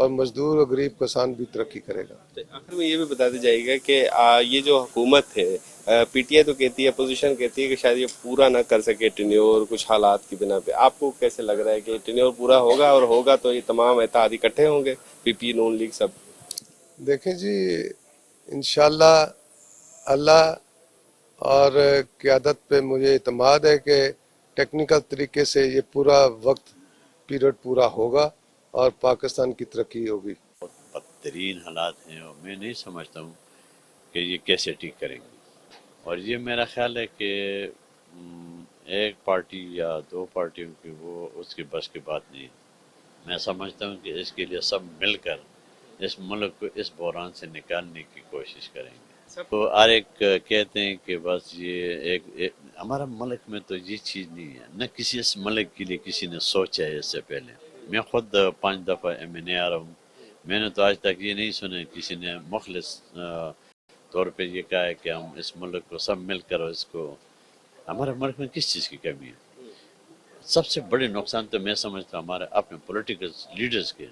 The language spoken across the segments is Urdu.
اور مزدور اور غریب کسان بھی ترقی کرے گا۔ تو آخر میں یہ بھی بتا دیا جائے گا کہ یہ جو حکومت ہے، پی ٹی آئی تو کہتی ہے، اپوزیشن کہتی ہے کہ شاید یہ پورا نہ کر سکے ٹینیور کچھ حالات کی بنا پہ، آپ کو کیسے لگ رہا ہے کہ ٹینیور پورا ہوگا، اور ہوگا تو یہ تمام اتحاد اکٹھے ہوں گے، پی پی نون لیگ سب؟ دیکھیں جی، انشاءاللہ اللہ اور قیادت پہ مجھے اعتماد ہے کہ ٹیکنیکل طریقے سے یہ پورا وقت پیریڈ پورا ہوگا اور پاکستان کی ترقی ہوگی۔ بہت بدترین حالات ہیں اور میں نہیں سمجھتا ہوں کہ یہ کیسے ٹھیک کریں گے، اور یہ میرا خیال ہے کہ ایک پارٹی یا دو پارٹیوں کی وہ اس کی بس کی بات نہیں ہے۔ میں سمجھتا ہوں کہ اس کے لیے سب مل کر اس ملک کو اس بحران سے نکالنے کی کوشش کریں گے۔ تو ہر ایک کہتے ہیں کہ بس یہ ایک ہمارا ملک میں تو یہ چیز نہیں ہے، نہ کسی اس ملک کے لیے کسی نے سوچا ہے اس سے پہلے۔ میں خود 5 دفعہ MNA آ رہا ہوں، میں نے تو آج تک یہ نہیں سنا کسی نے مخلص طور پہ یہ کہا ہے کہ ہم اس ملک کو سب مل کر اس کو، ہمارے ملک میں کس چیز کی کمی ہے؟ سب سے بڑے نقصان تو میں سمجھتا ہوں ہمارے اپنے پولیٹیکل لیڈرز کے،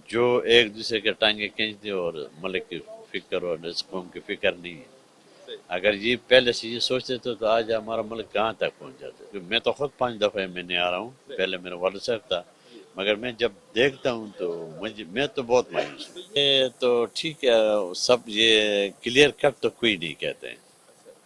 جو ایک دوسرے کے ٹانگیں کھینچتے اور ملک کی فکر اور اس قوم کی فکر نہیں ہے۔ اگر یہ پہلے سے یہ سوچتے تو آج ہمارا ملک کہاں تک پہنچ جاتا۔ میں تو خود 5 دفعہ میں نے آ رہا ہوں، پہلے میرا والد صاحب تھا، مگر میں جب دیکھتا ہوں تو میں تو بہت مایوس ہوں۔ یہ تو ٹھیک ہے، سب یہ کلیئر کٹ تو کوئی نہیں کہتے ہیں،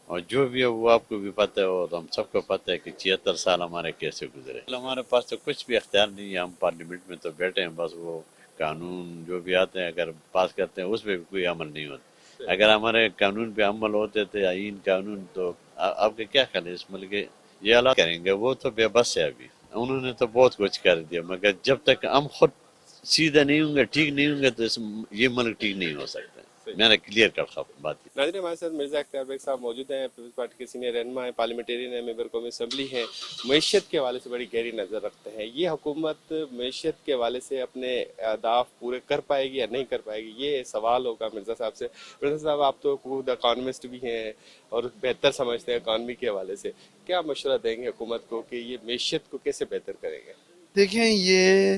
اور جو بھی ہے وہ آپ کو بھی پتہ ہے اور ہم سب کو پتہ ہے کہ 76 سال ہمارے کیسے گزرے۔ ہمارے پاس تو کچھ بھی اختیار نہیں ہے، ہم پارلیمنٹ میں تو بیٹھے ہیں، بس وہ قانون جو بھی آتے ہیں اگر پاس کرتے ہیں اس پہ بھی کوئی عمل نہیں ہوتا۔ اگر ہمارے قانون پہ عمل ہوتے تھے، آئین قانون، تو آپ کے کیا خیال ہے اس ملک کے یہ حالات کریں گے؟ وہ تو بے بس ہے ابھی، انہوں نے تو بہت کچھ کر دیا، مگر جب تک ہم خود سیدھا نہیں ہوں گے، ٹھیک نہیں ہوں گے، تو یہ ملک ٹھیک نہیں ہو سکتا۔ میرا کلیئر کٹ بات ہے۔ ناظرین، ہمارے ساتھ مرزا اختیار بیگ صاحب موجود ہیں، پیپلز پارٹی کے سینئر رہنما ہیں، پارلیمنٹیرین ہیں، ممبر قومی اسمبلی ہیں، معیشت کے حوالے سے بڑی گہری نظر رکھتے ہیں۔ یہ حکومت معیشت کے حوالے سے اپنے اہداف پورے کر پائے گی یا نہیں کر پائے گی، یہ سوال ہوگا مرزا صاحب سے۔ مرزا صاحب، آپ تو خود اکانومسٹ بھی ہیں اور بہتر سمجھتے ہیں اکانومی کے حوالے سے، کیا مشورہ دیں گے حکومت کو کہ یہ معیشت کو کیسے بہتر کریں گے؟ دیکھیں، یہ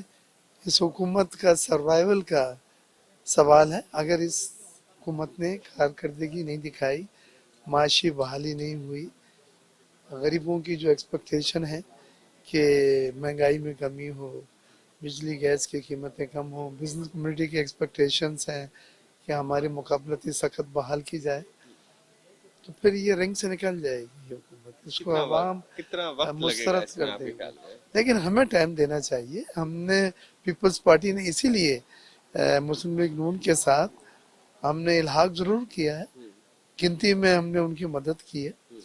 اس حکومت کا سروائیول کا سوال ہے۔ اگر اس حکومت نے کارکردگی نہیں دکھائی، معاشی بحالی نہیں ہوئی، غریبوں کی جو ایکسپیکٹیشن ہے کہ مہنگائی میں کمی ہو، بجلی گیس کی قیمتیں کم ہوں، بزنس کمیونٹی کی ایکسپیکٹیشنز ہیں کہ ہماری مقابلتی سخت بحال کی جائے، تو پھر یہ رنگ سے نکل جائے گی یہ حکومت، اس کو عوام کتنا وقت لگے گا مسترد اس میں کر آپ دے کے گی۔ خیال میں؟ لیکن ہمیں ٹائم دینا چاہیے۔ ہم نے پیپلز پارٹی نے اسی لیے مسلم لیگ نون کے ساتھ ہم نے الحاق ضرور کیا ہے، گنتی میں ہم نے ان کی مدد کی ہے،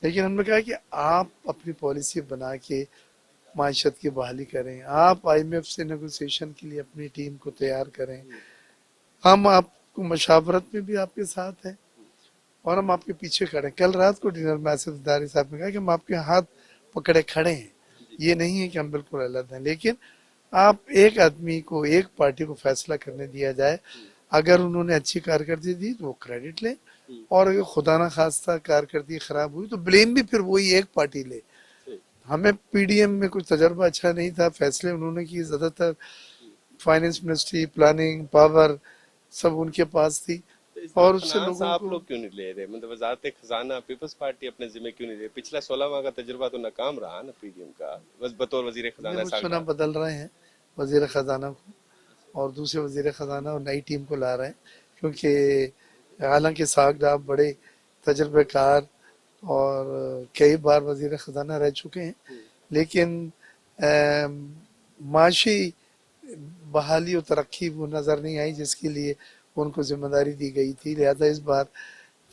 لیکن ہم نے کہا کہ آپ اپنی پالیسی بنا کے معیشت کی بحالی کریں، آپ IMF سے نیگوسیشن کے لیے اپنی ٹیم کو تیار کریں، ہم آپ کو مشاورت میں بھی آپ کے ساتھ ہیں اور ہم آپ کے پیچھے کھڑے ہیں۔ کل رات کو ڈنر میں آصف داری صاحب نے کہا کہ ہم آپ کے ہاتھ پکڑے کھڑے ہیں، یہ نہیں ہے کہ ہم بالکل الگ ہیں، لیکن آپ ایک آدمی کو، ایک پارٹی کو فیصلہ کرنے دیا جائے، اگر انہوں نے اچھی کارکردگی دی تو وہ کریڈٹ لیں، اور اگر خدا نہ خواستہ کارکردگی خراب ہوئی تو بلیم بھی پھر وہی ایک پارٹی لے۔ ہمیں PDM میں کچھ تجربہ اچھا نہیں تھا، فیصلے انہوں نے کی، زیادہ تر فائنینس منسٹری، پلاننگ، پاور سب ان کے پاس تھی، اور اس سے لوگوں آپ کو لوگ کیوں نہیں لے رہے؟ مطلب وزارت خزانہ پیپلز پارٹی اپنے ذمہ کیوں نہیں لے؟ پچھلا 16 ماہ کا تجربہ تو ناکام رہا نا PDM کا، بس بطور وزیر خزانہ وہ سنا بدل رہے ہیں وزیر خزانہ کو، اور دوسرے وزیر خزانہ اور نئی ٹیم کو لا رہے ہیں، کیونکہ حالانکہ ساگ ڈاب بڑے تجربے کار اور کئی بار وزیر خزانہ رہ چکے ہیں، لیکن معاشی بحالی و ترقی وہ نظر نہیں آئی جس کے لیے ان کو ذمہ داری دی گئی تھی۔ لہذا اس بار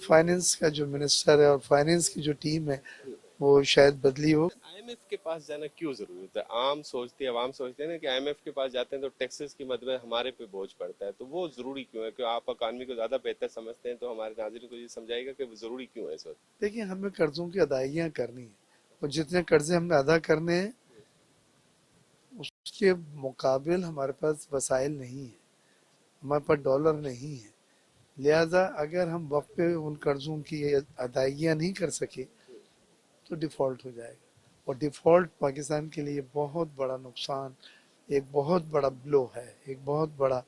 فائنینس کا جو منسٹر ہے اور فائنینس کی جو ٹیم ہے وہ شاید بدلی ہو۔ IMF کے پاس جانا کیوں ضروری ہوتا ہے؟ عوام سوچتے ہیں نا کہ IMF کے پاس جاتے ہیں تو ٹیکسز کی مد میں ہمارے پہ بوجھ پڑتا ہے، تو وہ ضروری کیوں ہے؟ کہ آپ اکانومی کو زیادہ بہتر سمجھتے ہیں، تو ہمارے ناظرین کو یہ سمجھائے گا کہ وہ ضروری کیوں ہے اس وقت؟ دیکھیں، ہمیں قرضوں کی ادائیگیاں کرنی ہیں، اور جتنے قرضے ہم نے ادا کرنے ہیں اس کے مقابل ہمارے پاس وسائل نہیں ہیں، ہمارے پاس ڈالر نہیں ہے، لہذا اگر ہم وقت پہ ان قرضوں کی ادائیگیاں نہیں کر سکے تو ڈیفالٹ ہو جائے گا، اور ڈیفالٹ پاکستان کے لیے بہت بڑا نقصان ایک بہت بڑا بلو ہے، ایک بہت بڑا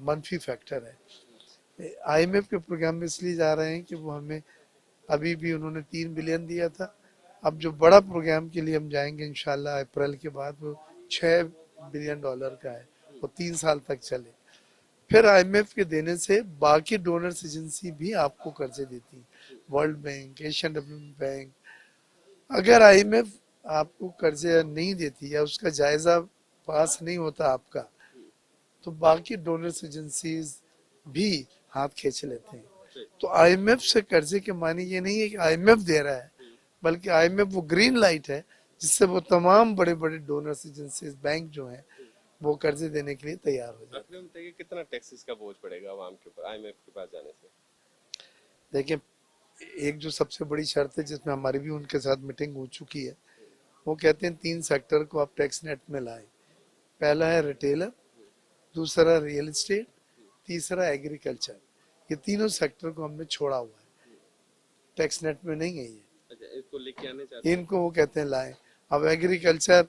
منفی فیکٹر ہے۔ آئی ایم ایف کے پروگرام میں اس لیے جا رہے ہیں کہ وہ ہمیں ابھی بھی انہوں نے 3 بلین دیا تھا، اب جو بڑا پروگرام کے لیے ہم جائیں گے انشاءاللہ اپریل کے بعد وہ $6 بلین کا ہے، وہ 3 سال تک چلے۔ پھر آئی ایم ایف کے دینے سے باقی ڈونرز ایجنسی بھی آپ کو قرضے دیتی ہیں، world bank, Asian development bank. اگر آئی ایم ایف آپ کو قرضے نہیں دیتی یا اس کا جائزہ پاس نہیں ہوتا آپ کا، تو باقی ڈونرز ایجنسیز بھی ہاتھ کھینچ لیتے ہیں۔ تو آئی ایم ایف سے قرضے کے معنی یہ نہیں ہے کہ آئی ایم ایف دے رہا ہے، بلکہ آئی ایم ایف وہ گرین لائٹ ہے جس سے وہ تمام بڑے بڑے ڈونرز ایجنسیز، بینک جو ہیں، وہ قرضے دینے کے لیے تیار ہو جاتے ہیں۔ بتائیے کتنا ٹیکسز کا بوجھ پڑے گا عوام کے اوپر آئی ایم ایف کے پاس جانے سے؟ دیکھیں، ایک جو سب سے بڑی شرط ہے جس میں ہماری بھی ان کے ساتھ میٹنگ ہو چکی ہے، وہ کہتے ہیں 3 سیکٹر کو آپ ٹیکس نیٹ میں لائیں۔ پہلا ہے ریٹیلر، دوسرا ریئل اسٹیٹ، تیسرا ایگریکلچر۔ یہ تینوں سیکٹر کو ہم نے چھوڑا ہوا ہے، ٹیکس نیٹ میں نہیں ہے یہ، اچھا، اس کو لے کے آنے چاہتے ان کو وہ کہتے ہیں لائیں۔ اب ایگریکلچر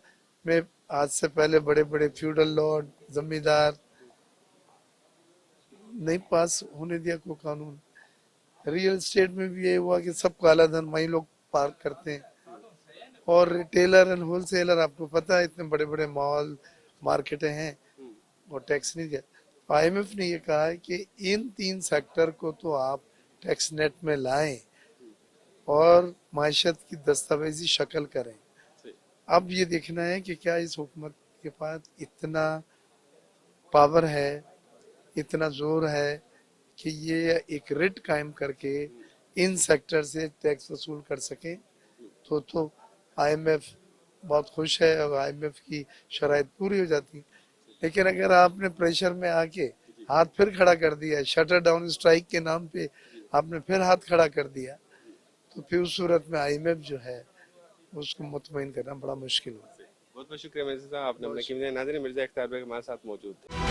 میں آج سے پہلے بڑے بڑے فیوڈل لارڈ، زمیندار نہیں پاس ہونے دیا کوئی قانون۔ ریئل اسٹیٹ میں بھی یہ ہوا کہ سب کالا دھن وہیں لوگ پارک کرتے ہیں، اور ریٹیلر اینڈ ہول سیلر آپ کو پتہ ہے اتنے بڑے بڑے مال مارکیٹیں ہیں، اور ٹیکس نہیں دیا۔ آئی ایم ایف نے یہ کہا ہے کہ ان 3 سیکٹر کو تو آپ ٹیکس نیٹ میں لائیں اور معیشت کی دستاویزی شکل کریں۔ اب یہ دیکھنا ہے کہ کیا اس حکومت کے پاس اتنا پاور ہے، اتنا زور ہے کہ یہ ایک ریٹ قائم کر کے ان سیکٹر سے ٹیکس وصول کر سکیں۔ تو آئی ایم ایف بہت خوش ہے اور آئی ایم ایف کی شرائط پوری ہو جاتی ہیں۔ لیکن اگر آپ نے پریشر میں آ کے ہاتھ پھر کھڑا کر دیا، شٹر ڈاؤن اسٹرائک کے نام پہ آپ نے پھر ہاتھ کھڑا کر دیا، تو پھر اس صورت میں آئی ایم ایف جو ہے اس کو مطمئن کرنا بڑا مشکل ہوتا ہے۔ بہت بہت شکریہ مرزا صاحب، آپ نے اپنا قیمتی ناظرین مرزا اختیار بھائی ہمارے ساتھ موجود تھے۔